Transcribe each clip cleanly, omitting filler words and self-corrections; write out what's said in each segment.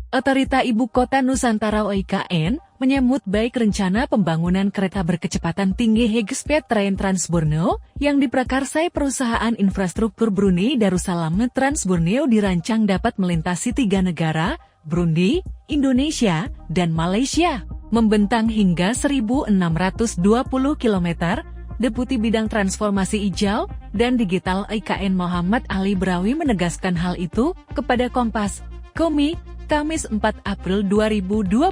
Otorita Ibu Kota Nusantara (OIKN) menyambut baik rencana pembangunan kereta berkecepatan tinggi High-Speed Train Trans Borneo yang diprakarsai perusahaan infrastruktur Brunei Darussalam Trans Borneo dirancang dapat melintasi 3 negara, Brunei, Indonesia, dan Malaysia. Membentang hingga 1.620 km, Deputi Bidang Transformasi Hijau dan Digital OIKN Muhammad Ali Brawi menegaskan hal itu kepada Kompas, Komi, Kamis 4 April 2024,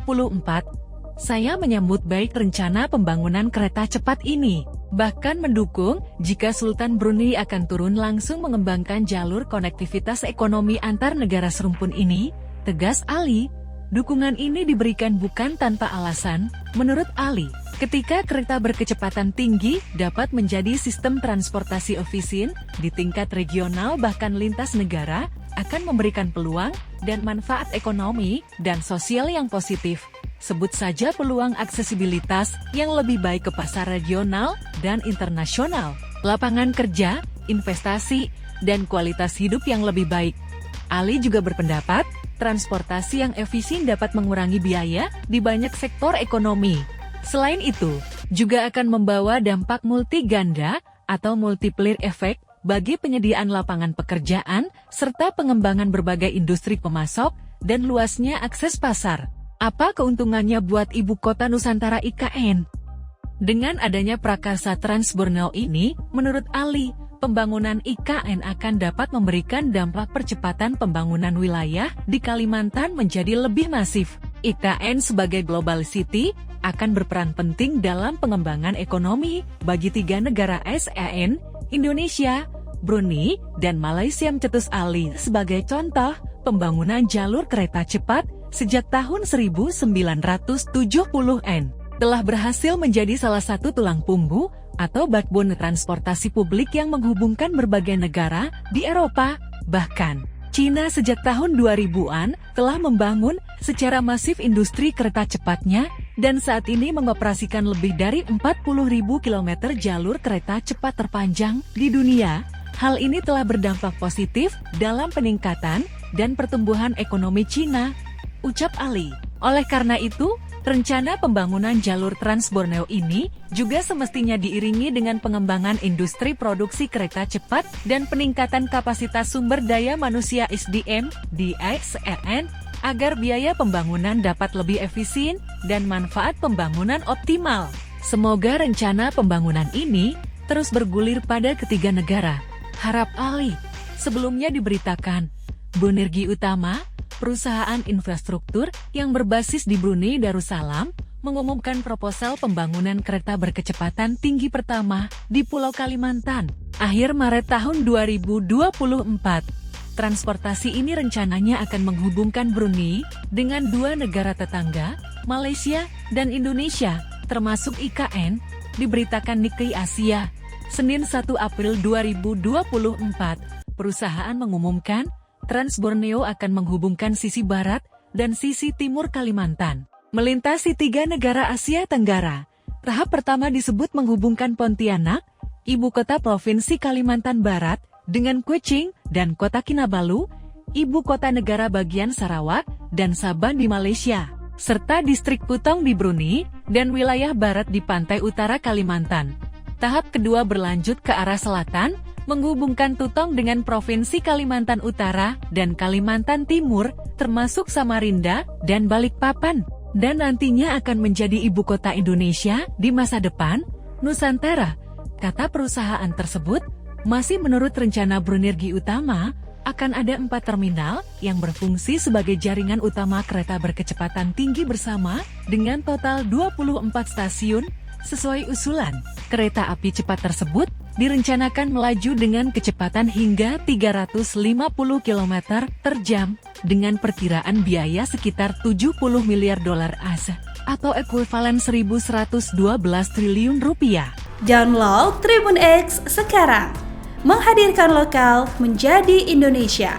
saya menyambut baik rencana pembangunan kereta cepat ini, bahkan mendukung jika Sultan Brunei akan turun langsung mengembangkan jalur konektivitas ekonomi antar negara serumpun ini, tegas Ali. Dukungan ini diberikan bukan tanpa alasan, menurut Ali. Ketika kereta berkecepatan tinggi dapat menjadi sistem transportasi efisien di tingkat regional bahkan lintas negara, akan memberikan peluang dan manfaat ekonomi dan sosial yang positif. Sebut saja peluang aksesibilitas yang lebih baik ke pasar regional dan internasional, lapangan kerja, investasi, dan kualitas hidup yang lebih baik. Ali juga berpendapat, transportasi yang efisien dapat mengurangi biaya di banyak sektor ekonomi. Selain itu, juga akan membawa dampak multiganda atau multiplier effect bagi penyediaan lapangan pekerjaan, serta pengembangan berbagai industri pemasok, dan luasnya akses pasar. Apa keuntungannya buat Ibu Kota Nusantara (IKN? Dengan adanya Prakarsa Trans Borneo ini, menurut Ali, pembangunan IKN akan dapat memberikan dampak percepatan pembangunan wilayah di Kalimantan menjadi lebih masif. IKN sebagai Global City akan berperan penting dalam pengembangan ekonomi bagi 3 negara ASEAN, Indonesia, Brunei, dan Malaysia. Cetus Ali sebagai contoh, pembangunan jalur kereta cepat sejak tahun 1970-an telah berhasil menjadi salah satu tulang punggung atau backbone transportasi publik yang menghubungkan berbagai negara di Eropa. Bahkan, Cina sejak tahun 2000-an telah membangun secara masif industri kereta cepatnya dan saat ini mengoperasikan lebih dari 40.000 km jalur kereta cepat terpanjang di dunia. Hal ini telah berdampak positif dalam peningkatan dan pertumbuhan ekonomi Cina, ucap Ali. Oleh karena itu, rencana pembangunan jalur Trans Borneo ini juga semestinya diiringi dengan pengembangan industri produksi kereta cepat dan peningkatan kapasitas sumber daya manusia (SDM) di ASEAN agar biaya pembangunan dapat lebih efisien dan manfaat pembangunan optimal. Semoga rencana pembangunan ini terus bergulir pada ketiga negara, harap Ali. Sebelumnya diberitakan, Boenergi Utama, perusahaan infrastruktur yang berbasis di Brunei Darussalam, mengumumkan proposal pembangunan kereta berkecepatan tinggi pertama di Pulau Kalimantan, akhir Maret tahun 2024. Transportasi ini rencananya akan menghubungkan Brunei dengan 2 negara tetangga, Malaysia dan Indonesia, termasuk IKN, diberitakan Nikkei Asia. Senin 1 April 2024, perusahaan mengumumkan Trans Borneo akan menghubungkan sisi barat dan sisi timur Kalimantan, melintasi 3 negara Asia Tenggara. Tahap pertama disebut menghubungkan Pontianak, ibu kota Provinsi Kalimantan Barat, dengan Kuching dan Kota Kinabalu, ibu kota negara bagian Sarawak dan Sabah di Malaysia, serta distrik Putong di Brunei, dan wilayah barat di pantai utara Kalimantan. Tahap kedua berlanjut ke arah selatan, menghubungkan Tutong dengan Provinsi Kalimantan Utara dan Kalimantan Timur, termasuk Samarinda dan Balikpapan, dan nantinya akan menjadi ibu kota Indonesia di masa depan, Nusantara. Kata perusahaan tersebut, masih menurut rencana Boenergi Utama, akan ada 4 terminal yang berfungsi sebagai jaringan utama kereta berkecepatan tinggi bersama, dengan total 24 stasiun. Sesuai usulan, kereta api cepat tersebut direncanakan melaju dengan kecepatan hingga 350 km per jam, dengan perkiraan biaya sekitar 70 miliar dolar AS, atau ekuivalen 1.112 triliun rupiah. Download Tribun X sekarang, menghadirkan lokal menjadi Indonesia.